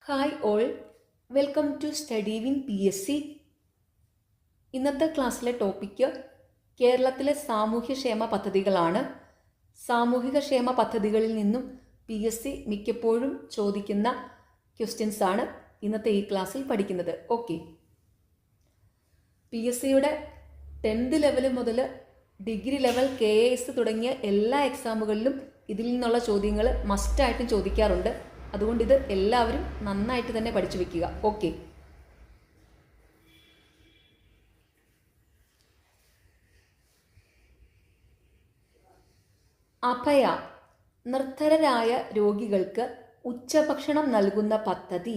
Hi all, welcome to study win PSC. ഇന്നത്തെ ക്ലാസ്സിലെ topic കേരളത്തിലെ സാമൂഹ്യക്ഷേമ പദ്ധതികളാണ്. സാമൂഹികക്ഷേമ പദ്ധതികളിൽ നിന്നും PSC മിക്കപ്പോഴും ചോദിക്കുന്ന ക്വസ്റ്റ്യൻസ് ആണ് ഇന്നത്തെ ഈ ക്ലാസ്സിൽ പഠിക്കുന്നത്. ഓക്കെ, PSCയുടെ 10th ലെവൽ മുതൽ ഡിഗ്രി ലെവൽ KAS തുടങ്ങിയ എല്ലാ എക്സാമുകളിലും ഇതിൽ നിന്നുള്ള ചോദ്യങ്ങൾ മസ്റ്റായിട്ടും ചോദിക്കാറുണ്ട്. അതുകൊണ്ട് ഇത് എല്ലാവരും നന്നായിട്ട് തന്നെ പഠിച്ചു വെക്കുക. ഓക്കെ, അഭയ നിർധരരായ രോഗികൾക്ക് ഉച്ചഭക്ഷണം നൽകുന്ന പദ്ധതി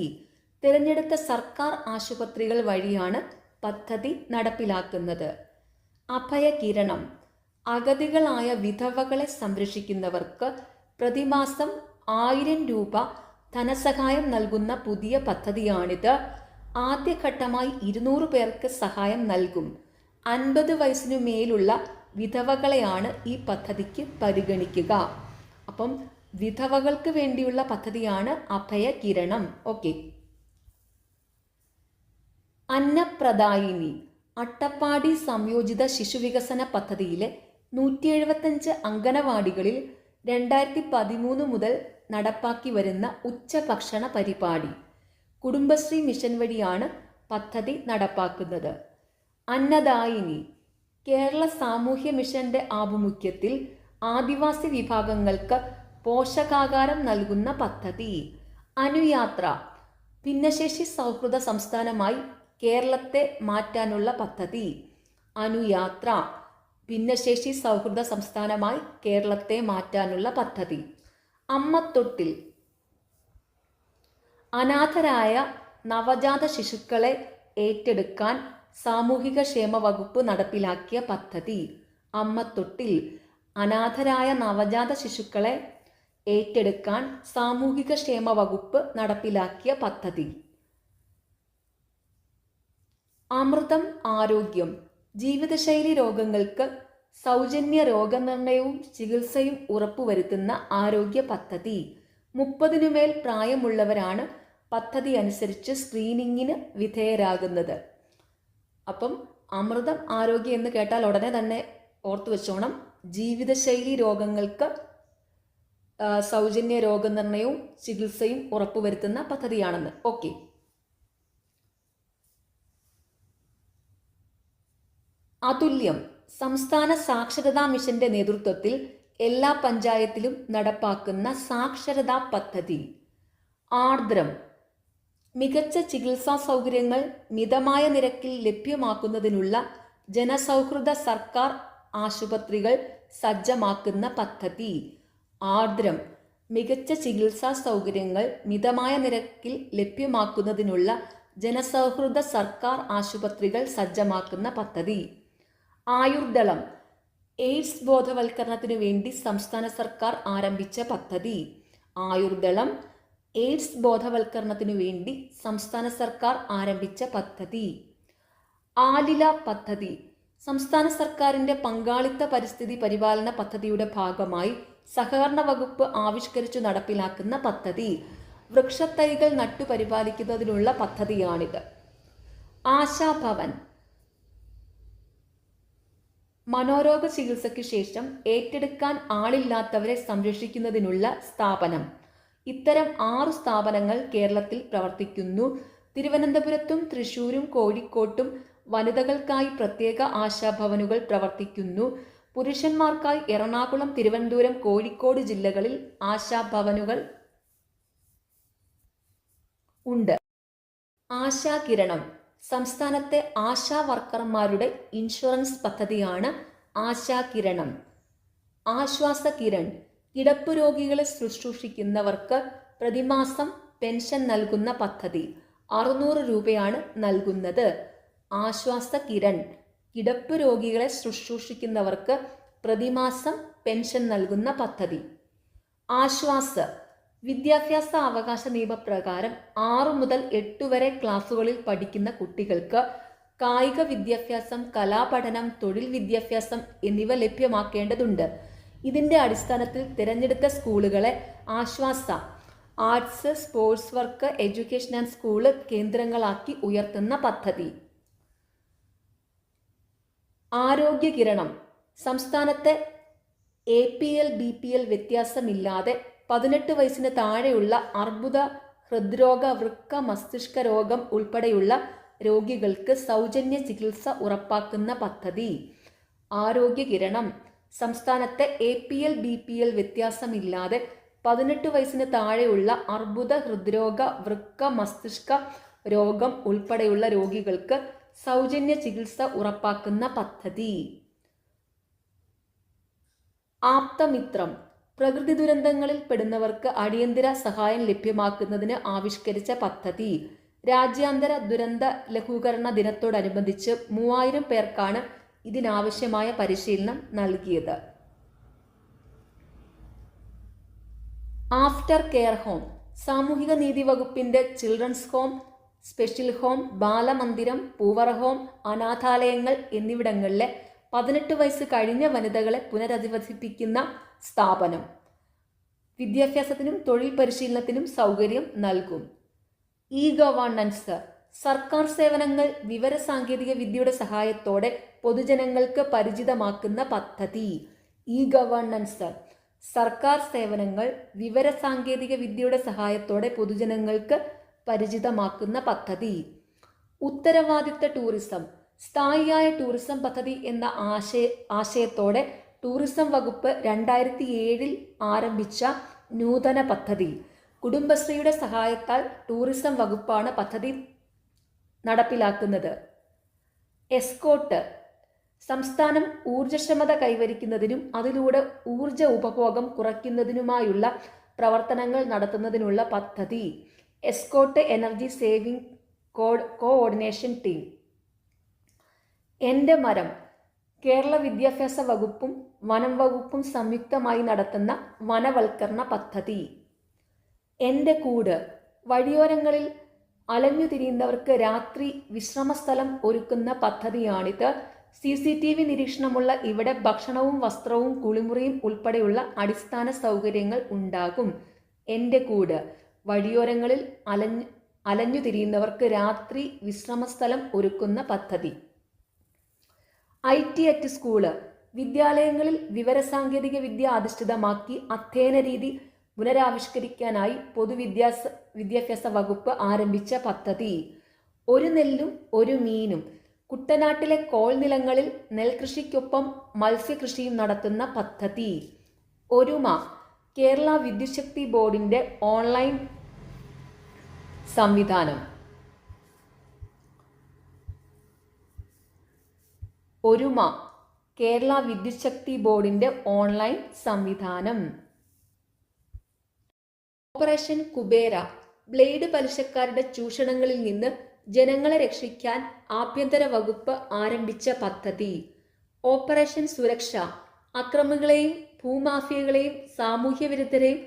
തിരഞ്ഞെടുത്ത സർക്കാർ ആശുപത്രികൾ വഴിയാണ് പദ്ധതി നടപ്പിലാക്കുന്നത്. അഭയകിരണം അഗതികളായ വിധവകളെ സംരക്ഷിക്കുന്നവർക്ക് പ്രതിമാസം 1000 രൂപ ധനസഹായം നൽകുന്ന പുതിയ പദ്ധതിയാണിത്. ആദ്യഘട്ടമായി 200 പേർക്ക് സഹായം നൽകും. 50 വയസ്സിനു മേലുള്ള വിധവകളെയാണ് ഈ പദ്ധതിക്ക് പരിഗണിക്കുക. അപ്പം വിധവകൾക്ക് വേണ്ടിയുള്ള പദ്ധതിയാണ് അഭയകിരണം. ഓക്കെ, അന്നപ്രദായിനി അട്ടപ്പാടി സംയോജിത ശിശുവികസന പദ്ധതിയിലെ 175 അംഗനവാടികളിൽ 2013 മുതൽ നടപ്പാക്കി വരുന്ന ഉച്ചഭക്ഷണ പരിപാടി. കുടുംബശ്രീ മിഷൻ വഴിയാണ് പദ്ധതി നടപ്പാക്കുന്നത്. അന്നദായിനി കേരള സാമൂഹ്യ മിഷന്റെ ആഭിമുഖ്യത്തിൽ ആദിവാസി വിഭാഗങ്ങൾക്ക് പോഷകാഹാരം നൽകുന്ന പദ്ധതി. അനുയാത്ര ഭിന്നശേഷി സൗഹൃദ സംസ്ഥാനമായി കേരളത്തെ മാറ്റാനുള്ള പദ്ധതി. അനുയാത്ര ഭിന്നശേഷി സൗഹൃദ സംസ്ഥാനമായി കേരളത്തെ മാറ്റാനുള്ള പദ്ധതി. അമ്മത്തൊട്ടിൽ അനാഥരായ നവജാത ശിശുക്കളെ ഏറ്റെടുക്കാൻ സാമൂഹിക ക്ഷേമ വകുപ്പ് നടപ്പിലാക്കിയ പദ്ധതി. അമ്മത്തൊട്ടിൽ അനാഥരായ നവജാത ശിശുക്കളെ ഏറ്റെടുക്കാൻ സാമൂഹിക ക്ഷേമ വകുപ്പ് നടപ്പിലാക്കിയ പദ്ധതി. അമൃതം ആരോഗ്യം ജീവിതശൈലി രോഗങ്ങൾക്ക് സൗജന്യ രോഗനിർണയവും ചികിത്സയും ഉറപ്പുവരുത്തുന്ന ആരോഗ്യ പദ്ധതി. 30 മേൽ പ്രായമുള്ളവരാണ് പദ്ധതി അനുസരിച്ച് സ്ക്രീനിങ്ങിന് വിധേയരാകുന്നത്. അപ്പം അമൃതം ആരോഗ്യം എന്ന് കേട്ടാൽ ഉടനെ തന്നെ ഓർത്തു വെച്ചോണം, ജീവിതശൈലി രോഗങ്ങൾക്ക് സൗജന്യ രോഗനിർണയവും ചികിത്സയും ഉറപ്പുവരുത്തുന്ന പദ്ധതിയാണെന്ന്. ഓക്കെ, അതുല്യം സംസ്ഥാന സാക്ഷരതാ മിഷന്റെ നേതൃത്വത്തിൽ എല്ലാ പഞ്ചായത്തിലും നടപ്പാക്കുന്ന സാക്ഷരതാ പദ്ധതി. ആർദ്രം മികച്ച ചികിത്സാ സൗകര്യങ്ങൾ മിതമായ നിരക്കിൽ ലഭ്യമാക്കുന്നതിനുള്ള ജനസൗഹൃദ സർക്കാർ ആശുപത്രികൾ സജ്ജമാക്കുന്ന പദ്ധതി. ആർദ്രം മികച്ച ചികിത്സാ സൗകര്യങ്ങൾ മിതമായ നിരക്കിൽ ലഭ്യമാക്കുന്നതിനുള്ള ജനസൗഹൃദ സർക്കാർ ആശുപത്രികൾ സജ്ജമാക്കുന്ന പദ്ധതി. ആയുർദളം എയ്ഡ്സ് ബോധവൽക്കരണത്തിനു വേണ്ടി സംസ്ഥാന സർക്കാർ ആരംഭിച്ച പദ്ധതി. ആയുർദളം എയ്ഡ്സ് ബോധവൽക്കരണത്തിനു വേണ്ടി സംസ്ഥാന സർക്കാർ ആരംഭിച്ച പദ്ധതി. ആലില പദ്ധതി സംസ്ഥാന സർക്കാരിൻ്റെ പങ്കാളിത്ത പരിസ്ഥിതി പരിപാലന പദ്ധതിയുടെ ഭാഗമായി സഹകരണ വകുപ്പ് ആവിഷ്കരിച്ചു നടപ്പിലാക്കുന്ന പദ്ധതി. വൃക്ഷത്തൈകൾ നട്ടുപരിപാലിക്കുന്നതിനുള്ള പദ്ധതിയാണിത്. ആശാഭവൻ മനോരോഗ ചികിത്സയ്ക്ക് ശേഷം ഏറ്റെടുക്കാൻ ആളില്ലാത്തവരെ സംരക്ഷിക്കുന്നതിനുള്ള സ്ഥാപനം. ഇത്തരം 6 സ്ഥാപനങ്ങൾ കേരളത്തിൽ പ്രവർത്തിക്കുന്നു. തിരുവനന്തപുരത്തും തൃശ്ശൂരും കോഴിക്കോട്ടും വനിതകൾക്കായി പ്രത്യേക ആശാഭവനുകൾ പ്രവർത്തിക്കുന്നു. പുരുഷന്മാർക്കായി എറണാകുളം, തിരുവനന്തപുരം, കോഴിക്കോട് ജില്ലകളിൽ ആശാഭവനുകൾ ഉണ്ട്. ആശാകിരണം സംസ്ഥാനത്തെ ആശാ വർക്കർമാരുടെ ഇൻഷുറൻസ് പദ്ധതിയാണ് ആശാകിരണം. ആശ്വാസകിരൺ കിടപ്പ് രോഗികളെ ശുശ്രൂഷിക്കുന്നവർക്ക് പ്രതിമാസം പെൻഷൻ നൽകുന്ന പദ്ധതി. 600 രൂപയാണ് നൽകുന്നത്. ആശ്വാസകിരൺ കിടപ്പ് രോഗികളെ ശുശ്രൂഷിക്കുന്നവർക്ക് പ്രതിമാസം പെൻഷൻ നൽകുന്ന പദ്ധതി. ആശ്വാസ വിദ്യാഭ്യാസ അവകാശ നിയമപ്രകാരം 6 മുതൽ 8 വരെ ക്ലാസുകളിൽ പഠിക്കുന്ന കുട്ടികൾക്ക് കായിക വിദ്യാഭ്യാസം, കലാപഠനം, തൊഴിൽ വിദ്യാഭ്യാസം എന്നിവ ലഭ്യമാക്കേണ്ടതുണ്ട്. ഇതിൻ്റെ അടിസ്ഥാനത്തിൽ തിരഞ്ഞെടുത്ത സ്കൂളുകളെ ആശ്വാസ arts, sports work, education and school കേന്ദ്രങ്ങളാക്കി ഉയർത്തുന്ന പദ്ധതി. ആരോഗ്യ കിരണം. സംസ്ഥാനത്തെ APL BPL വ്യത്യാസമില്ലാതെ 18 വയസ്സിന് താഴെയുള്ള അർബുദ, ഹൃദ്രോഗ, വൃക്ക, മസ്തിഷ്ക രോഗം ഉൾപ്പെടെയുള്ള രോഗികൾക്ക് സൗജന്യ ചികിത്സ ഉറപ്പാക്കുന്ന പദ്ധതി. ആരോഗ്യ കിരണം. സംസ്ഥാനത്തെ APL BPL വ്യത്യാസമില്ലാതെ 18 വയസ്സിന് താഴെയുള്ള അർബുദ, ഹൃദ്രോഗ, വൃക്ക, മസ്തിഷ്ക രോഗം ഉൾപ്പെടെയുള്ള രോഗികൾക്ക് സൗജന്യ ചികിത്സ ഉറപ്പാക്കുന്ന പദ്ധതി. ആപ്തമിത്രം. പ്രകൃതി ദുരന്തങ്ങളിൽ പെടുന്നവർക്ക് അടിയന്തര സഹായം ലഭ്യമാക്കുന്നതിന് ആവിഷ്കരിച്ച പദ്ധതി. രാജ്യാന്തര ദുരന്ത ലഘൂകരണ ദിനത്തോടനുബന്ധിച്ച് 3000 പേർക്കാണ് ഇതിനാവശ്യമായ പരിശീലനം നൽകിയത്. After care home. സാമൂഹിക നീതി വകുപ്പിന്റെ ചിൽഡ്രൻസ് ഹോം, സ്പെഷ്യൽ ഹോം, ബാലമന്ദിരം, പൂവറ ഹോം, അനാഥാലയങ്ങൾ എന്നിവിടങ്ങളിലെ 18 വയസ്സ് കഴിഞ്ഞ വനിതകളെ പുനരധിവസിപ്പിക്കുന്ന സ്ഥാപനം. വിദ്യാഭ്യാസത്തിനും തൊഴിൽ പരിശീലനത്തിനും സൗകര്യം നൽകും. ഇ-ഗവേണൻസ്. സർക്കാർ സേവനങ്ങൾ വിവരസാങ്കേതിക വിദ്യയുടെ സഹായത്തോടെ പൊതുജനങ്ങൾക്ക് പരിചിതമാക്കുന്ന പദ്ധതി. ഇ-ഗവേണൻസ്. സർക്കാർ സേവനങ്ങൾ വിവരസാങ്കേതിക വിദ്യയുടെ സഹായത്തോടെ പൊതുജനങ്ങൾക്ക് പരിചിതമാക്കുന്ന പദ്ധതി. ഉത്തരവാദിത്ത ടൂറിസം. സ്ഥായിയായ ടൂറിസം പദ്ധതി എന്ന ആശയത്തോടെ ടൂറിസം വകുപ്പ് 2007 ആരംഭിച്ച നൂതന പദ്ധതി. കുടുംബശ്രീയുടെ സഹായത്താൽ ടൂറിസം വകുപ്പാണ് പദ്ധതി നടപ്പിലാക്കുന്നത്. എസ്കോട്ട്. സംസ്ഥാനം ഊർജ്ജക്ഷമത കൈവരിക്കുന്നതിനും അതിലൂടെ ഊർജ്ജ ഉപഭോഗം കുറയ്ക്കുന്നതിനുമായുള്ള പ്രവർത്തനങ്ങൾ നടത്തുന്നതിനുള്ള പദ്ധതി. Escort energy saving coordination team. എൻ്റെ മരം. കേരള വിദ്യാഭ്യാസ വകുപ്പും വനം വകുപ്പും സംയുക്തമായി നടത്തുന്ന വനവൽക്കരണ പദ്ധതി. എൻ്റെ കൂട്. വഴിയോരങ്ങളിൽ അലഞ്ഞുതിരിയുന്നവർക്ക് രാത്രി വിശ്രമസ്ഥലം ഒരുക്കുന്ന പദ്ധതിയാണിത്. CCTV നിരീക്ഷണമുള്ള ഇവിടെ ഭക്ഷണവും വസ്ത്രവും കുളിമുറിയും ഉൾപ്പെടെയുള്ള അടിസ്ഥാന സൗകര്യങ്ങൾ ഉണ്ടാകും. എൻ്റെ കൂട്. വഴിയോരങ്ങളിൽ അലഞ്ഞുതിരിയുന്നവർക്ക് രാത്രി വിശ്രമസ്ഥലം ഒരുക്കുന്ന പദ്ധതി. IT at school. വിദ്യാലയങ്ങളിൽ വിവരസാങ്കേതിക വിദ്യ അധിഷ്ഠിതമാക്കി അധ്യയന രീതി പുനരാവിഷ്കരിക്കാനായി പൊതുവിദ്യാഭ്യാസ വകുപ്പ് ആരംഭിച്ച പദ്ധതി. ഒരു നെല്ലും ഒരു മീനും. കുട്ടനാട്ടിലെ കോൾ നിലങ്ങളിൽ നെൽകൃഷിക്കൊപ്പം മത്സ്യകൃഷിയും നടത്തുന്ന പദ്ധതി. ഒരുമ. കേരള വിദ്യുച്ഛക്തി ബോർഡിന്റെ ഓൺലൈൻ സംവിധാനം. ഒരുമ. കേരള വിദ്യുച്ഛക്തി ബോർഡിന്റെ ഓൺലൈൻ സംവിധാനം. ഓപ്പറേഷൻ കുബേര. ബ്ലേഡ് പലിശക്കാരുടെ ചൂഷണങ്ങളിൽ നിന്ന് ജനങ്ങളെ രക്ഷിക്കാൻ ആഭ്യന്തര വകുപ്പ് ആരംഭിച്ച പദ്ധതി. ഓപ്പറേഷൻ സുരക്ഷ. അക്രമികളെയും ഭൂമാഫിയകളെയും സാമൂഹ്യ വിരുദ്ധരെയും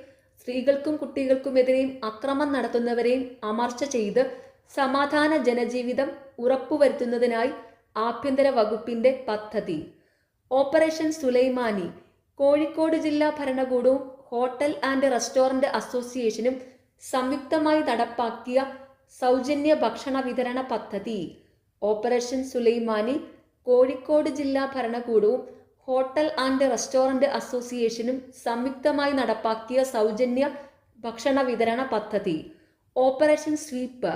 സ്ത്രീകൾക്കും കുട്ടികൾക്കുമെതിരെയും അക്രമം നടത്തുന്നവരെയും അമർച്ച ചെയ്ത് സമാധാന ജനജീവിതം ഉറപ്പുവരുത്തുന്നതിനായി ആഭ്യന്തര വകുപ്പിന്റെ പദ്ധതി. ഓപ്പറേഷൻ സുലൈമാനി. കോഴിക്കോട് ജില്ലാ ഭരണകൂടവും ഹോട്ടൽ ആൻഡ് റെസ്റ്റോറന്റ് അസോസിയേഷനും സംയുക്തമായി നടപ്പാക്കിയ സൗജന്യ ഭക്ഷണ വിതരണ പദ്ധതി. ഓപ്പറേഷൻ സുലൈമാനി കോഴിക്കോട് ജില്ലാ ഭരണകൂടവും ഹോട്ടൽ ആൻഡ് റെസ്റ്റോറന്റ് അസോസിയേഷനും സംയുക്തമായി നടപ്പാക്കിയ സൗജന്യ ഭക്ഷണ വിതരണ പദ്ധതി. Operation sweep.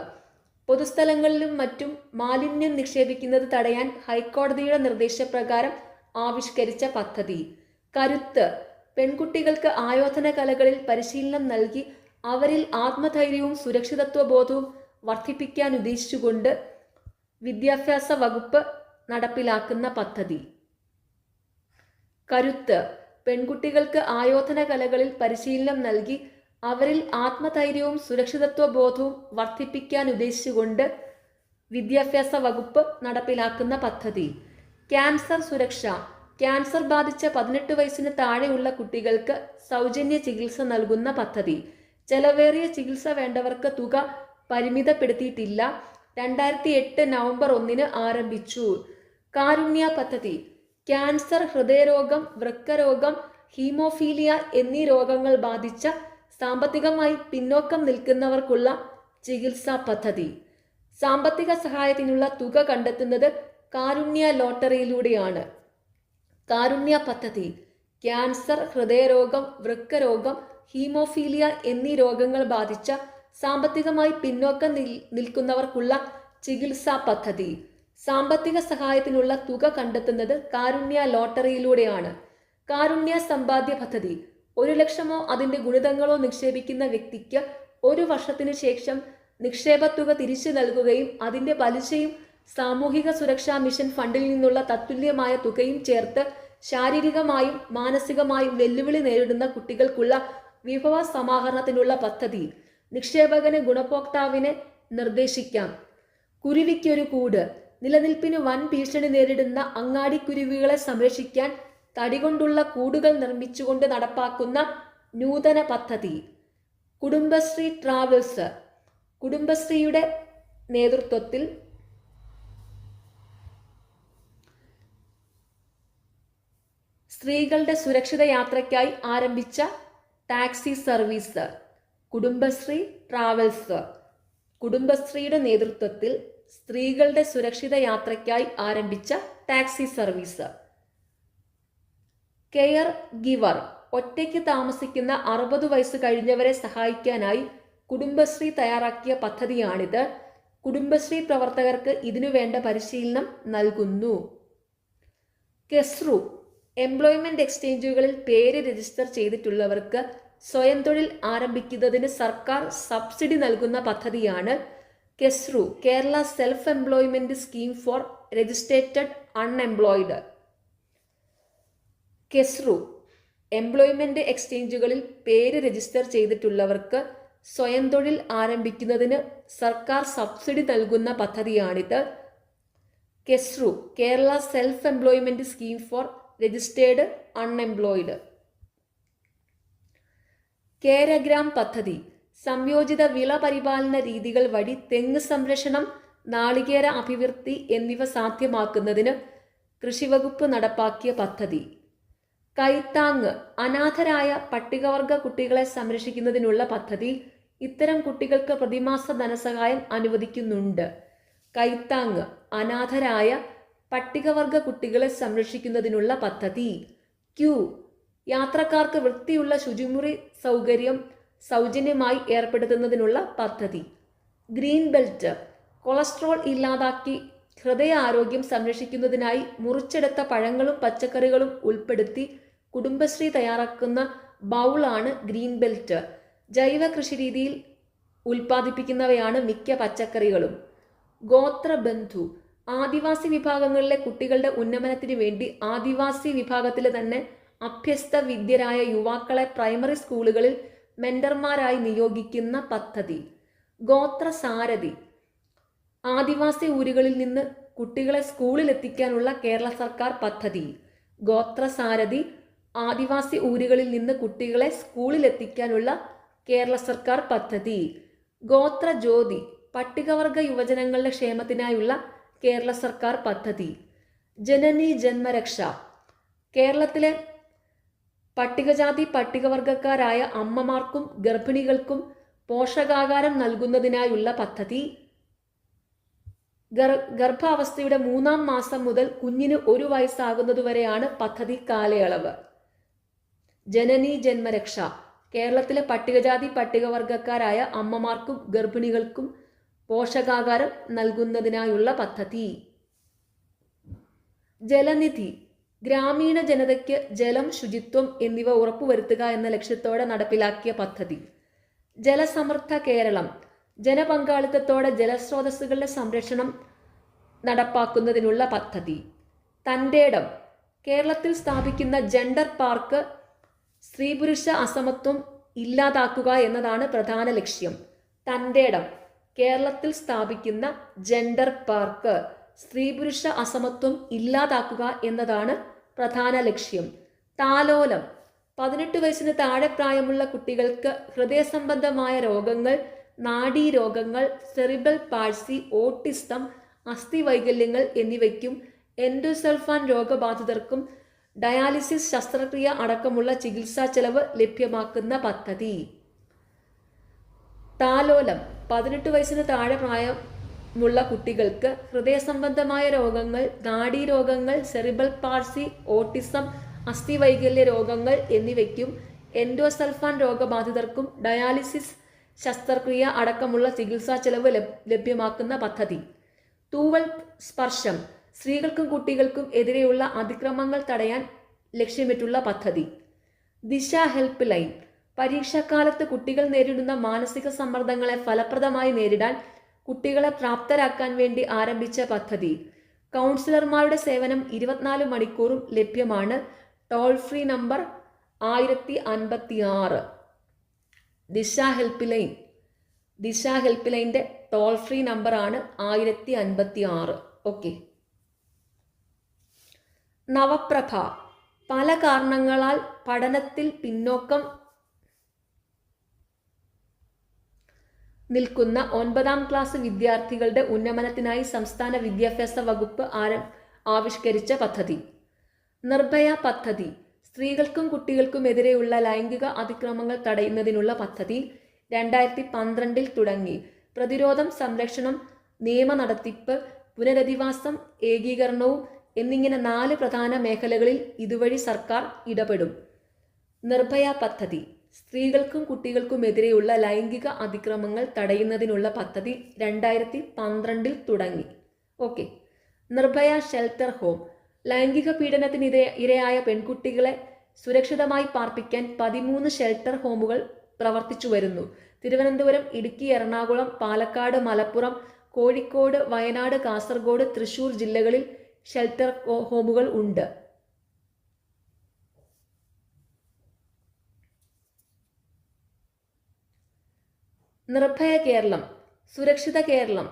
പൊതുസ്ഥലങ്ങളിലും മറ്റും മാലിന്യം നിക്ഷേപിക്കുന്നത് തടയാൻ ഹൈക്കോടതിയുടെ നിർദ്ദേശപ്രകാരം ആവിഷ്കരിച്ച പദ്ധതി. കരുത്ത്. പെൺകുട്ടികൾക്ക് ആയോധന കലകളിൽ പരിശീലനം നൽകി അവരിൽ ആത്മധൈര്യവും സുരക്ഷിതത്വ ബോധവും വർദ്ധിപ്പിക്കാൻ ഉദ്ദേശിച്ചുകൊണ്ട് വിദ്യാഭ്യാസ വകുപ്പ് നടപ്പിലാക്കുന്ന പദ്ധതി. കരുത്ത്. പെൺകുട്ടികൾക്ക് ആയോധന കലകളിൽ പരിശീലനം നൽകി അവരിൽ ആത്മധൈര്യവും സുരക്ഷിതത്വ ബോധവും വർദ്ധിപ്പിക്കാൻ ഉദ്ദേശിച്ചുകൊണ്ട് വിദ്യാഭ്യാസ വകുപ്പ് നടപ്പിലാക്കുന്ന പദ്ധതി. ക്യാൻസർ സുരക്ഷ. ക്യാൻസർ ബാധിച്ച 18 വയസ്സിന് താഴെയുള്ള കുട്ടികൾക്ക് സൗജന്യ ചികിത്സ നൽകുന്ന പദ്ധതി. ചെലവേറിയ ചികിത്സ വേണ്ടവർക്ക് തുക പരിമിതപ്പെടുത്തിയിട്ടില്ല. 2008 നവംബർ 1 ആരംഭിച്ചു. കാരുണ്യ പദ്ധതി. ക്യാൻസർ, ഹൃദയരോഗം, വൃക്കരോഗം, ഹീമോഫീലിയ എന്നീ രോഗങ്ങൾ ബാധിച്ച സാമ്പത്തികമായി പിന്നോക്കം നിൽക്കുന്നവർക്കുള്ള ചികിത്സാ പദ്ധതി. സാമ്പത്തിക സഹായത്തിനുള്ള തുക കണ്ടെത്തുന്നത് കാരുണ്യ ലോട്ടറിയിലൂടെയാണ്. കാരുണ്യ പദ്ധതി ക്യാൻസർ, ഹൃദയരോഗം, വൃക്കരോഗം, ഹീമോഫീലിയ എന്നീ രോഗങ്ങൾ ബാധിച്ച സാമ്പത്തികമായി പിന്നോക്കം നിൽക്കുന്നവർക്കുള്ള ചികിത്സാ പദ്ധതി. സാമ്പത്തിക സഹായത്തിനുള്ള തുക കണ്ടെത്തുന്നത് കാരുണ്യ ലോട്ടറിയിലൂടെയാണ്. കാരുണ്യ സമ്പാദ്യ പദ്ധതി 1 ലക്ഷമോ അതിന്റെ ഗുണിതങ്ങളോ നിക്ഷേപിക്കുന്ന വ്യക്തിക്ക് 1 വർഷത്തിനു ശേഷം നിക്ഷേപത്തുക തിരിച്ചു നൽകുകയും അതിന്റെ പലിശയും സാമൂഹിക സുരക്ഷാ മിഷൻ ഫണ്ടിൽ നിന്നുള്ള തത്തുല്യമായ തുകയും ചേർത്ത് ശാരീരികമായും മാനസികമായും വെല്ലുവിളി നേരിടുന്ന കുട്ടികൾക്കുള്ള വിഭവ സമാഹരണത്തിനുള്ള പദ്ധതി. നിക്ഷേപകന് ഗുണഭോക്താവിനെ നിർദ്ദേശിക്കാം. കുരുവിക്കൊരു കൂട്. നിലനിൽപ്പിന് വൻ ഭീഷണി നേരിടുന്ന അങ്ങാടിക്കുരുവികളെ സംരക്ഷിക്കാൻ തടികൊണ്ടുള്ള കൂടുകൾ നിർമ്മിച്ചുകൊണ്ട് നടപ്പാക്കുന്ന നൂതന പദ്ധതി. കുടുംബശ്രീ ട്രാവൽസ്. കുടുംബശ്രീയുടെ നേതൃത്വത്തിൽ സ്ത്രീകളുടെ സുരക്ഷിത യാത്രയ്ക്കായി ആരംഭിച്ച ടാക്സി സർവീസ്. കുടുംബശ്രീ ട്രാവൽസ്. കുടുംബശ്രീയുടെ നേതൃത്വത്തിൽ സ്ത്രീകളുടെ സുരക്ഷിത യാത്രയ്ക്കായി ആരംഭിച്ച ടാക്സി സർവീസ്. Care giver. ഒറ്റയ്ക്ക് താമസിക്കുന്ന 60 വയസ്സ് കഴിഞ്ഞവരെ സഹായിക്കാനായി കുടുംബശ്രീ തയ്യാറാക്കിയ പദ്ധതിയാണിത്. കുടുംബശ്രീ പ്രവർത്തകർക്ക് ഇതിനുവേണ്ട പരിശീലനം നൽകുന്നു. കെസ്റു. എംപ്ലോയ്മെന്റ് എക്സ്ചേഞ്ചുകളിൽ പേര് രജിസ്റ്റർ ചെയ്തിട്ടുള്ളവർക്ക് സ്വയം തൊഴിൽ ആരംഭിക്കുന്നതിന് സർക്കാർ സബ്സിഡി നൽകുന്ന പദ്ധതിയാണ് KESRU, Kerala self employment scheme for registered unemployed. KESRU employment എക്സ്ചേഞ്ചുകളിൽ പേര് രജിസ്റ്റർ ചെയ്തിട്ടുള്ളവർക്ക് സ്വയം തൊഴിൽ ആരംഭിക്കുന്നതിന് സർക്കാർ സബ്സിഡി നൽകുന്ന പദ്ധതിയാണിത്. KESRU, Kerala self employment scheme for registered unemployed. Keragram പദ്ധതി സംയോജിത വിള പരിപാലന രീതികൾ വഴി തെങ്ങ് സംരക്ഷണം, നാളികേര അഭിവൃദ്ധി എന്നിവ സാധ്യമാക്കുന്നതിന് കൃഷിവകുപ്പ് നടപ്പാക്കിയ പദ്ധതി. കൈത്താങ് അനാഥരായ പട്ടികവർഗ കുട്ടികളെ സംരക്ഷിക്കുന്നതിനുള്ള പദ്ധതി. ഇത്തരം കുട്ടികൾക്ക് പ്രതിമാസ ധനസഹായം അനുവദിക്കുന്നുണ്ട്. കൈത്താങ് അനാഥരായ പട്ടികവർഗ കുട്ടികളെ സംരക്ഷിക്കുന്നതിനുള്ള പദ്ധതി. ക്യൂ യാത്രക്കാർക്ക് വൃത്തിയുള്ള ശുചിമുറി സൗകര്യം സൗജന്യമായി ഏർപ്പെടുത്തുന്നതിനുള്ള പദ്ധതി. ഗ്രീൻ ബെൽറ്റ് കൊളസ്ട്രോൾ ഇല്ലാതാക്കി ഹൃദയ ആരോഗ്യം സംരക്ഷിക്കുന്നതിനായി മുറിച്ചെടുത്ത പഴങ്ങളും പച്ചക്കറികളും ഉൾപ്പെടുത്തി കുടുംബശ്രീ തയ്യാറാക്കുന്ന ബൗളാണ് ഗ്രീൻ ബെൽറ്റ്. ജൈവ കൃഷിരീതിയിൽ ഉൽപ്പാദിപ്പിക്കുന്നവയാണ് മിക്ക പച്ചക്കറികളും. ഗോത്രബന്ധു ആദിവാസി വിഭാഗങ്ങളിലെ കുട്ടികളുടെ ഉന്നമനത്തിന് വേണ്ടി ആദിവാസി വിഭാഗത്തിലെ തന്നെ അഭ്യസ്ത വിദ്യരായ യുവാക്കളെ പ്രൈമറി സ്കൂളുകളിൽ മെന്റർമാരായി നിയോഗിക്കുന്ന പദ്ധതി. ഗോത്രസാരഥി ആദിവാസി ഊരുകളിൽ നിന്ന് കുട്ടികളെ സ്കൂളിൽ എത്തിക്കാനുള്ള കേരള സർക്കാർ പദ്ധതി. ഗോത്രസാരഥി ആദിവാസി ഊരുകളിൽ നിന്ന് കുട്ടികളെ സ്കൂളിൽ എത്തിക്കാനുള്ള കേരള സർക്കാർ പദ്ധതി. ഗോത്രജ്യോതി പട്ടികവർഗ യുവജനങ്ങളുടെ ക്ഷേമത്തിനായുള്ള കേരള സർക്കാർ പദ്ധതി. ജനനി ജന്മരക്ഷ കേരളത്തിലെ പട്ടികജാതി പട്ടികവർഗക്കാരായ അമ്മമാർക്കും ഗർഭിണികൾക്കും പോഷകാഹാരം നൽകുന്നതിനായുള്ള പദ്ധതി. ഗർഭാവസ്ഥയുടെ 3-ാം മാസം മുതൽ കുഞ്ഞിന് 1 വയസ്സാകുന്നതുവരെയാണ് പദ്ധതി കാലയളവ്. ജനനി ജന്മരക്ഷ കേരളത്തിലെ പട്ടികജാതി പട്ടികവർഗക്കാരായ അമ്മമാർക്കും ഗർഭിണികൾക്കും പോഷകാഹാരം നൽകുന്നതിനായുള്ള പദ്ധതി. ജലനിധി ഗ്രാമീണ ജനതയ്ക്ക് ജലം, ശുചിത്വം എന്നിവ ഉറപ്പുവരുത്തുക എന്ന ലക്ഷ്യത്തോടെ നടപ്പിലാക്കിയ പദ്ധതി. ജലസമൃദ്ധ കേരളം ജനപങ്കാളിത്തത്തോടെ ജലസ്രോതസ്സുകളുടെ സംരക്ഷണം നടപ്പാക്കുന്നതിനുള്ള പദ്ധതി. തന്റേടം കേരളത്തിൽ സ്ഥാപിക്കുന്ന ജെൻഡർ പാർക്ക് സ്ത്രീ പുരുഷ അസമത്വം ഇല്ലാതാക്കുക എന്നതാണ് പ്രധാന ലക്ഷ്യം. തന്റേടം കേരളത്തിൽ സ്ഥാപിക്കുന്ന ജെൻഡർ പാർക്ക് സ്ത്രീ പുരുഷ അസമത്വം ഇല്ലാതാക്കുക എന്നതാണ് പ്രധാന ലക്ഷ്യം. താലോലം 18 വയസ്സിന് താഴെ പ്രായമുള്ള കുട്ടികൾക്ക് ഹൃദയ സംബന്ധമായ രോഗങ്ങൾ, നാഡീരോഗങ്ങൾ, സെറിബ്രൽ പാൾസി, ഓട്ടിസം, അസ്ഥിവൈകല്യങ്ങൾ എന്നിവയ്ക്കും എൻഡോസൾഫാൻ രോഗബാധിതർക്കും ഡയാലിസിസ് ശസ്ത്രക്രിയ അടക്കമുള്ള ചികിത്സാ ചെലവ് ലഭ്യമാക്കുന്ന പദ്ധതി. താലോലം 18 വയസ്സിന് താഴെ പ്രായമുള്ള കുട്ടികൾക്ക് ഹൃദയ സംബന്ധമായ രോഗങ്ങൾ, നാഡീരോഗങ്ങൾ, സെറിബ്രൽ പാൾസി, ഓട്ടിസം, അസ്ഥിവൈകല്യ രോഗങ്ങൾ എന്നിവയ്ക്കും എൻഡോസൾഫാൻ രോഗബാധിതർക്കും ഡയാലിസിസ് ശസ്ത്രക്രിയ അടക്കമുള്ള ചികിത്സാ ചെലവ് ലഭ്യമാക്കുന്ന പദ്ധതി. തൂവൽ സ്പർശം സ്ത്രീകൾക്കും കുട്ടികൾക്കും എതിരെയുള്ള അതിക്രമങ്ങൾ തടയാൻ ലക്ഷ്യമിട്ടുള്ള പദ്ധതി. ദിശ ഹെൽപ്പ് ലൈൻ പരീക്ഷാക്കാലത്ത് കുട്ടികൾ നേരിടുന്ന മാനസിക സമ്മർദ്ദങ്ങളെ ഫലപ്രദമായി നേരിടാൻ കുട്ടികളെ പ്രാപ്തരാക്കാൻ വേണ്ടി ആരംഭിച്ച പദ്ധതി. കൗൺസിലർമാരുടെ സേവനം 24 മണിക്കൂറും ലഭ്യമാണ്. Toll free number 1056. Disha help ലൈൻ്റെ toll free നമ്പറാണ് 1056. ഓക്കെ. നവപ്രഭ പല കാരണങ്ങളാൽ പഠനത്തിൽ പിന്നോക്കം നിൽക്കുന്ന 9ാം ക്ലാസ് വിദ്യാർത്ഥികളുടെ ഉന്നമനത്തിനായി സംസ്ഥാന വിദ്യാഭ്യാസ വകുപ്പ് ആവിഷ്കരിച്ച പദ്ധതി. നിർഭയ പദ്ധതി സ്ത്രീകൾക്കും കുട്ടികൾക്കുമെതിരെയുള്ള ലൈംഗിക അതിക്രമങ്ങൾ തടയുന്നതിനുള്ള പദ്ധതി 2012 തുടങ്ങി. പ്രതിരോധം, സംരക്ഷണം, നിയമ നടത്തിപ്പ്, പുനരധിവാസം, ഏകീകരണവും എന്നിങ്ങനെ 4 പ്രധാന മേഖലകളിൽ ഇതുവഴി സർക്കാർ ഇടപെടും. നിർഭയ പദ്ധതി സ്ത്രീകൾക്കും കുട്ടികൾക്കുമെതിരെയുള്ള ലൈംഗിക അതിക്രമങ്ങൾ തടയുന്നതിനുള്ള പദ്ധതി 2012 തുടങ്ങി. ഓക്കെ. നിർഭയ ഷെൽട്ടർ ഹോം ലൈംഗിക പീഡനത്തിന് ഇരയായ പെൺകുട്ടികളെ സുരക്ഷിതമായി പാർപ്പിക്കാൻ 13 ഷെൽട്ടർ ഹോമുകൾ പ്രവർത്തിച്ചു വരുന്നു. തിരുവനന്തപുരം, ഇടുക്കി, എറണാകുളം, പാലക്കാട്, മലപ്പുറം, കോഴിക്കോട്, വയനാട്, കാസർഗോഡ്, തൃശൂർ ജില്ലകളിൽ ഷെൽട്ടർ ഹോമുകൾ ഉണ്ട്. നിർഭയ കേരളം സുരക്ഷിത കേരളം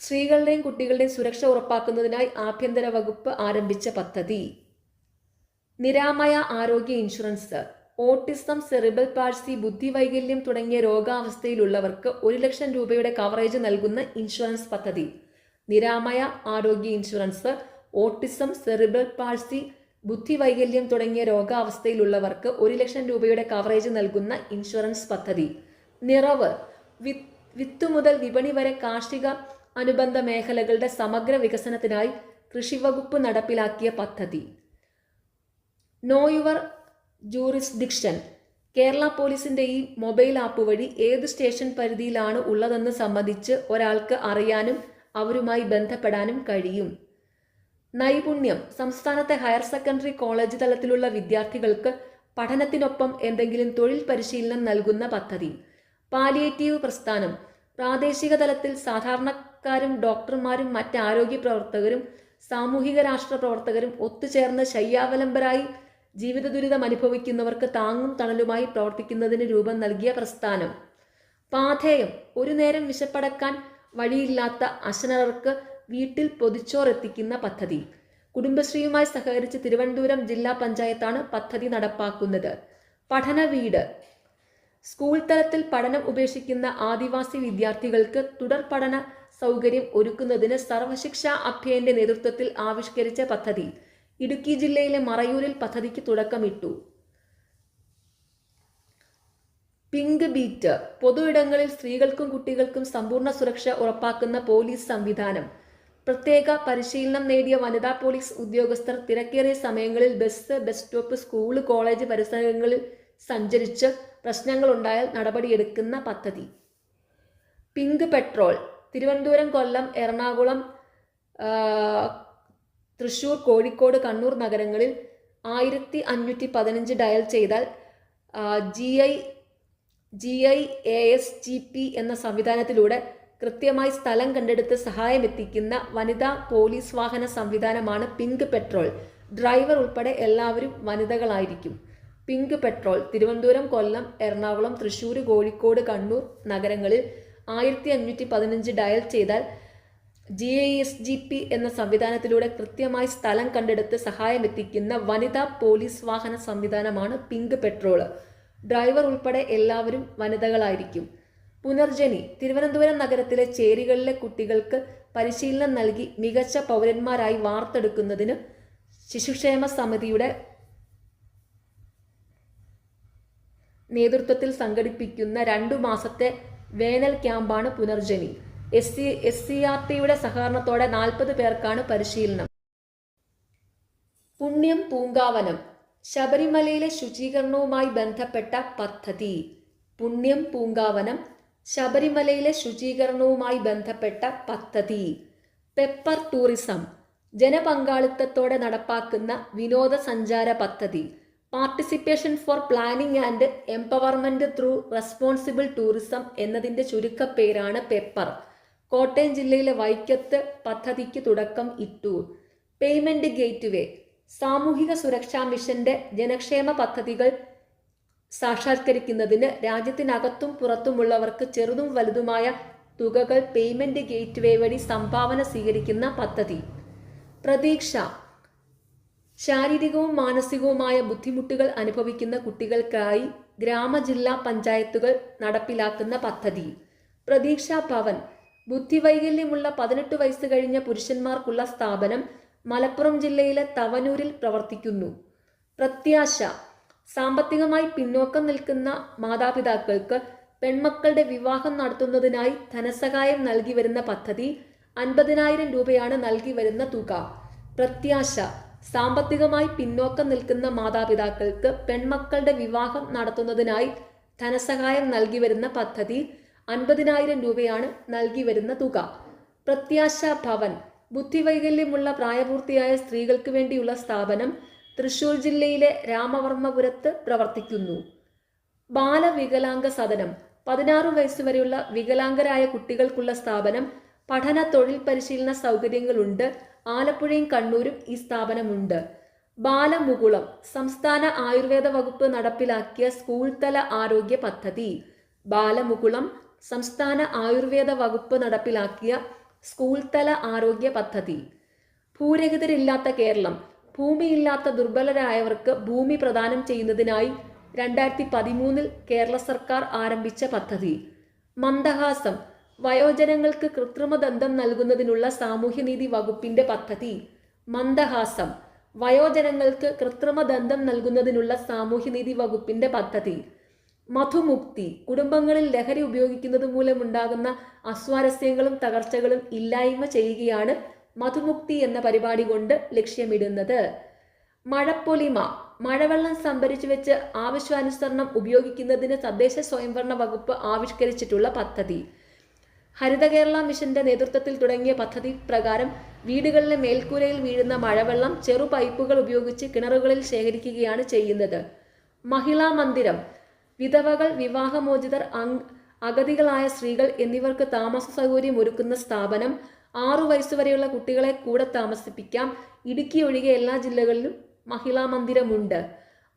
സ്ത്രീകളുടെയും കുട്ടികളുടെയും സുരക്ഷ ഉറപ്പാക്കുന്നതിനായി ആഭ്യന്തര വകുപ്പ് ആരംഭിച്ച പദ്ധതി. നിരാമയ ആരോഗ്യ ഇൻഷുറൻസ് ഓട്ടിസം, സെറിബ്രൽ പാൾസി, ബുദ്ധിവൈകല്യം തുടങ്ങിയ രോഗാവസ്ഥയിലുള്ളവർക്ക് 1 ലക്ഷം രൂപയുടെ കവറേജ് നൽകുന്ന ഇൻഷുറൻസ് പദ്ധതി. നിരാമയ ആരോഗ്യ ഇൻഷുറൻസ് ഓട്ടിസം, സെറിബ്രൽ പാൾസി, ബുദ്ധിവൈകല്യം തുടങ്ങിയ രോഗാവസ്ഥയിലുള്ളവർക്ക് 1 ലക്ഷം രൂപയുടെ കവറേജ് നൽകുന്ന ഇൻഷുറൻസ് പദ്ധതി. നിറവ് വിത്ത് മുതൽ വിപണി വരെ കാർഷിക അനുബന്ധ മേഖലകളുടെ സമഗ്ര വികസനത്തിനായി കൃഷിവകുപ്പ് നടപ്പിലാക്കിയ പദ്ധതി. നോ യുവർ ജൂറിസ്ഡിക്ഷൻ കേരള പോലീസിന്റെ ഈ മൊബൈൽ ആപ്പ് വഴി ഏത് സ്റ്റേഷൻ പരിധിയിലാണ് ഉള്ളതെന്ന് സംബന്ധിച്ച് ഒരാൾക്ക് അറിയാനും അവരുമായി ബന്ധപ്പെടാനും കഴിയും. നൈപുണ്യം സംസ്ഥാനത്തെ ഹയർ സെക്കൻഡറി കോളേജ് തലത്തിലുള്ള വിദ്യാർത്ഥികൾക്ക് പഠനത്തിനൊപ്പം എന്തെങ്കിലും തൊഴിൽ പരിശീലനം നൽകുന്ന പദ്ധതി. പാലിയേറ്റീവ് പ്രസ്ഥാനം പ്രാദേശിക തലത്തിൽ സാധാരണക്കാരും ഡോക്ടർമാരും മറ്റ് ആരോഗ്യ പ്രവർത്തകരും സാമൂഹിക രാഷ്ട്ര പ്രവർത്തകരും ഒത്തുചേർന്ന് ശയ്യാവലംബരായി ജീവിത ദുരിതം അനുഭവിക്കുന്നവർക്ക് താങ്ങും തണലുമായി പ്രവർത്തിക്കുന്നതിന് രൂപം നൽകിയ പ്രസ്ഥാനം. പാഥേയം ഒരു നേരം വിശപ്പടക്കാൻ വഴിയില്ലാത്ത അശരണർക്ക് വീട്ടിൽ പൊതിച്ചോറെത്തിക്കുന്ന പദ്ധതി. കുടുംബശ്രീയുമായി സഹകരിച്ച് തിരുവനന്തപുരം ജില്ലാ പഞ്ചായത്താണ് പദ്ധതി നടപ്പാക്കുന്നത്. പഠന വീട് സ്കൂൾ തലത്തിൽ പഠനം ഉപേക്ഷിക്കുന്ന ആദിവാസി വിദ്യാർത്ഥികൾക്ക് തുടർ പഠന സൗകര്യം ഒരുക്കുന്നതിന് സർവശിക്ഷാ അഭിയാന്റെ നേതൃത്വത്തിൽ ആവിഷ്കരിച്ച പദ്ധതി. ഇടുക്കി ജില്ലയിലെ മറയൂരിൽ പദ്ധതിക്ക് തുടക്കമിട്ടു. പിങ്ക് ബീറ്റ് പൊതു ഇടങ്ങളിൽ സ്ത്രീകൾക്കും കുട്ടികൾക്കും സമ്പൂർണ്ണ സുരക്ഷ ഉറപ്പാക്കുന്ന പോലീസ് സംവിധാനം. പ്രത്യേക പരിശീലനം നേടിയ വനിതാ പോലീസ് ഉദ്യോഗസ്ഥർ തിരക്കേറിയ സമയങ്ങളിൽ ബസ് സ്റ്റോപ്പ്, സ്കൂൾ, കോളേജ് പരിസരങ്ങളിൽ സഞ്ചരിച്ച് പ്രശ്നങ്ങളുണ്ടായാൽ നടപടിയെടുക്കുന്ന പദ്ധതി. പിങ്ക് പെട്രോൾ തിരുവനന്തപുരം, കൊല്ലം, എറണാകുളം, തൃശൂർ, കോഴിക്കോട്, കണ്ണൂർ നഗരങ്ങളിൽ 1515 ഡയൽ ചെയ്താൽ GIASGP എന്ന സംവിധാനത്തിലൂടെ കൃത്യമായി സ്ഥലം കണ്ടെടുത്ത് സഹായമെത്തിക്കുന്ന വനിതാ പോലീസ് വാഹന സംവിധാനമാണ് പിങ്ക് പെട്രോൾ. ഡ്രൈവർ ഉൾപ്പെടെ എല്ലാവരും വനിതകളായിരിക്കും. പിങ്ക് പെട്രോൾ തിരുവനന്തപുരം, കൊല്ലം, എറണാകുളം, തൃശൂർ, കോഴിക്കോട്, കണ്ണൂർ നഗരങ്ങളിൽ 1515 ഡയൽ ചെയ്താൽ GISGP എന്ന സംവിധാനത്തിലൂടെ കൃത്യമായി സ്ഥലം കണ്ടെടുത്ത് സഹായമെത്തിക്കുന്ന വനിതാ പോലീസ് വാഹന സംവിധാനമാണ് പിങ്ക് പെട്രോൾ. ഡ്രൈവർ ഉൾപ്പെടെ എല്ലാവരും വനിതകളായിരിക്കും. പുനർജനി തിരുവനന്തപുരം നഗരത്തിലെ ചേരികളിലെ കുട്ടികൾക്ക് പരിശീലനം നൽകി മികച്ച പൗരന്മാരായി വാർത്തെടുക്കുന്നതിന് ശിശുക്ഷേമ സമിതിയുടെ നേതൃത്വത്തിൽ സംഘടിപ്പിക്കുന്ന 2 മാസത്തെ വേനൽ ക്യാമ്പാണ് പുനർജനി. SCERTയുടെ സഹകരണത്തോടെ 40 പേർക്കാണ് പരിശീലനം. പുണ്യം പൂങ്കാവനം ശബരിമലയിലെ ശുചീകരണവുമായി ബന്ധപ്പെട്ട പദ്ധതി. പുണ്യം പൂങ്കാവനം ശബരിമലയിലെ ശുചീകരണവുമായി ബന്ധപ്പെട്ട പദ്ധതി. പെപ്പർ ടൂറിസം ജനപങ്കാളിത്തത്തോടെ നടപ്പാക്കുന്ന വിനോദസഞ്ചാര പദ്ധതി. Participation four planning and empowerment through responsible tourism എന്നതിൻ്റെ ചുരുക്കപ്പേരാണ് പെപ്പർ. കോട്ടയം ജില്ലയിലെ വൈക്കത്ത് പദ്ധതിക്ക് തുടക്കം ഇട്ടു. പേയ്മെന്റ് ഗേറ്റ്വേ സാമൂഹിക സുരക്ഷാ മിഷന്റെ ജനക്ഷേമ പദ്ധതികൾ സാക്ഷാത്കരിക്കുന്നതിന് രാജ്യത്തിനകത്തും പുറത്തുമുള്ളവർക്ക് ചെറുതും വലുതുമായ തുകകൾ പേയ്മെന്റ് ഗേറ്റ്വേ വഴി സംഭാവന സ്വീകരിക്കുന്ന പദ്ധതി. പ്രതീക്ഷ ശാരീരികവും മാനസികവുമായ ബുദ്ധിമുട്ടുകൾ അനുഭവിക്കുന്ന കുട്ടികൾക്കായി ഗ്രാമ-ജില്ലാ പഞ്ചായത്തുകൾ നടപ്പിലാക്കുന്ന പദ്ധതി. പ്രതീക്ഷാ ഭവൻ ബുദ്ധിവൈകല്യമുള്ള 18 വയസ്സ് കഴിഞ്ഞ പുരുഷന്മാർക്കുള്ള സ്ഥാപനം മലപ്പുറം ജില്ലയിലെ തവനൂരിൽ പ്രവർത്തിക്കുന്നു. പ്രത്യാശ സാമ്പത്തികമായി പിന്നോക്കം നിൽക്കുന്ന മാതാപിതാക്കൾക്ക് പെൺമക്കളുടെ വിവാഹം നടത്തുന്നതിനായി ധനസഹായം നൽകി വരുന്ന പദ്ധതി. 50,000 രൂപയാണ് നൽകി വരുന്ന തുക. പ്രത്യാശ സാമ്പത്തികമായി പിന്നോക്കം നിൽക്കുന്ന മാതാപിതാക്കൾക്ക് പെൺമക്കളുടെ വിവാഹം നടത്തുന്നതിനായി ധനസഹായം നൽകി വരുന്ന പദ്ധതി. 50,000 രൂപയാണ് നൽകി വരുന്ന തുക. പ്രത്യാശ ഭവൻ ബുദ്ധിവൈകല്യമുള്ള പ്രായപൂർത്തിയായ സ്ത്രീകൾക്ക് വേണ്ടിയുള്ള സ്ഥാപനം തൃശൂർ ജില്ലയിലെ രാമവർമ്മപുരത്ത് പ്രവർത്തിക്കുന്നു. ബാലവികലാംഗ സദനം 16 വയസ്സുവരെയുള്ള വികലാംഗരായ കുട്ടികൾക്കുള്ള സ്ഥാപനം. പഠന തൊഴിൽ പരിശീലന സൗകര്യങ്ങളുണ്ട്. ആലപ്പുഴയും കണ്ണൂരും ഈ സ്ഥാപനമുണ്ട്. ബാലമുകുളം സംസ്ഥാന ആയുർവേദ വകുപ്പ് നടപ്പിലാക്കിയ സ്കൂൾ തല ആരോഗ്യ പദ്ധതി. ബാലമുകുളം സംസ്ഥാന ആയുർവേദ വകുപ്പ് നടപ്പിലാക്കിയ സ്കൂൾ തല ആരോഗ്യ പദ്ധതി. ഭൂരഹിതരില്ലാത്ത കേരളം ഭൂമിയില്ലാത്ത ദുർബലരായവർക്ക് ഭൂമി പ്രദാനം ചെയ്യുന്നതിനായി 2013 കേരള സർക്കാർ ആരംഭിച്ച പദ്ധതി. മന്ദഹാസം വയോജനങ്ങൾക്ക് കൃത്രിമദന്തം നൽകുന്നതിനുള്ള സാമൂഹ്യനീതി വകുപ്പിന്റെ പദ്ധതി. മന്ദഹാസം വയോജനങ്ങൾക്ക് കൃത്രിമദന്തം നൽകുന്നതിനുള്ള സാമൂഹ്യനീതി വകുപ്പിന്റെ പദ്ധതി. മധുമുക്തി കുടുംബങ്ങളിൽ ലഹരി ഉപയോഗിക്കുന്നത് മൂലമുണ്ടാകുന്ന അസ്വാരസ്യങ്ങളും തകർച്ചകളും ഇല്ലായ്മ ചെയ്യുകയാണ് മധുമുക്തി എന്ന പരിപാടി കൊണ്ട് ലക്ഷ്യമിടുന്നത്. മഴപ്പൊലിമ മഴവെള്ളം സംഭരിച്ചു വെച്ച് ആവശ്യാനുസരണം ഉപയോഗിക്കുന്നതിന് തദ്ദേശ സ്വയംഭരണ വകുപ്പ് ആവിഷ്കരിച്ചിട്ടുള്ള പദ്ധതി. ഹരിത കേരള മിഷന്റെ നേതൃത്വത്തിൽ തുടങ്ങിയ പദ്ധതി പ്രകാരം വീടുകളിലെ മേൽക്കൂരയിൽ വീഴുന്ന മഴവെള്ളം ചെറു പൈപ്പുകൾ ഉപയോഗിച്ച് കിണറുകളിൽ ശേഖരിക്കുകയാണ് ചെയ്യുന്നത്. മഹിളാ മന്ദിരം വിധവകൾ, വിവാഹമോചിതർ, അഗതികളായ സ്ത്രീകൾ എന്നിവർക്ക് താമസ സൗകര്യം ഒരുക്കുന്ന സ്ഥാപനം. 6 വയസ്സുവരെയുള്ള കുട്ടികളെ കൂടെ താമസിപ്പിക്കാം. ഇടുക്കി ഒഴികെ എല്ലാ ജില്ലകളിലും മഹിളാ മന്ദിരമുണ്ട്.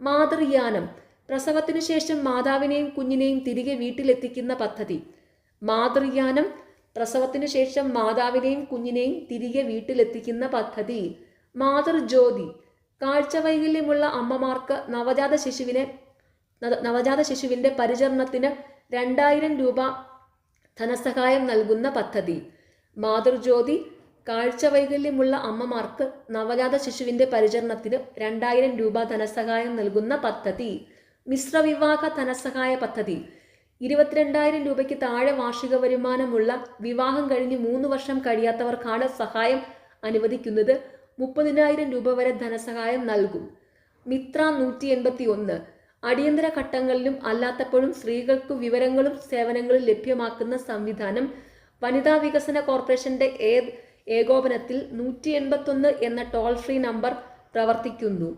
മാതൃയാനം പ്രസവത്തിനു ശേഷം മാതാവിനെയും കുഞ്ഞിനെയും തിരികെ വീട്ടിലെത്തിക്കുന്ന പദ്ധതി. മാതൃയാനം പ്രസവത്തിനു ശേഷം മാതാവിനെയും കുഞ്ഞിനെയും തിരികെ വീട്ടിലെത്തിക്കുന്ന പദ്ധതി. മാതൃജ്യോതി കാഴ്ചവൈകല്യമുള്ള അമ്മമാർക്ക് നവജാത ശിശുവിന്റെ പരിചരണത്തിന് 2,000 രൂപ ധനസഹായം നൽകുന്ന പദ്ധതി. മാതൃജ്യോതി കാഴ്ചവൈകല്യമുള്ള അമ്മമാർക്ക് നവജാത ശിശുവിന്റെ പരിചരണത്തിന് 2,000 രൂപ ധനസഹായം നൽകുന്ന പദ്ധതി. മിശ്രവിവാഹ ധനസഹായ പദ്ധതി. 22,000 രൂപയ്ക്ക് താഴെ വാർഷിക വരുമാനമുള്ള വിവാഹം കഴിഞ്ഞ് 3 വർഷം കഴിയാത്തവർക്കാണ് സഹായം അനുവദിക്കുന്നത്. 30,000 രൂപ വരെ ധനസഹായം നൽകും. മിത്ര 181 അടിയന്തര ഘട്ടങ്ങളിലും അല്ലാത്തപ്പോഴും സ്ത്രീകൾക്ക് വിവരങ്ങളും സേവനങ്ങളും ലഭ്യമാക്കുന്ന സംവിധാനം. വനിതാ വികസന കോർപ്പറേഷന്റെ ഏകോപനത്തിൽ 181 എന്ന ടോൾ ഫ്രീ നമ്പർ പ്രവർത്തിക്കുന്നു.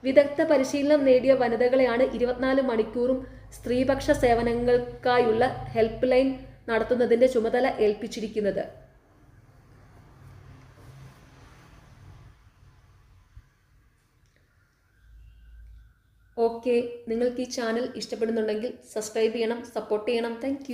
വിദഗ്ധ പരിശീലനം നേടിയ വനിതകളെയാണ് 24 മണിക്കൂറും സ്ത്രീപക്ഷ സേവനങ്ങൾക്കായുള്ള ഹെൽപ്പ് ലൈൻ നടത്തുന്നതിന്റെ ചുമതല ഏൽപ്പിച്ചിരിക്കുന്നത്. ഓക്കെ, നിങ്ങൾക്ക് ഈ ചാനൽ ഇഷ്ടപ്പെടുന്നുണ്ടെങ്കിൽ സബ്സ്ക്രൈബ് ചെയ്യണം, സപ്പോർട്ട് ചെയ്യണം. താങ്ക്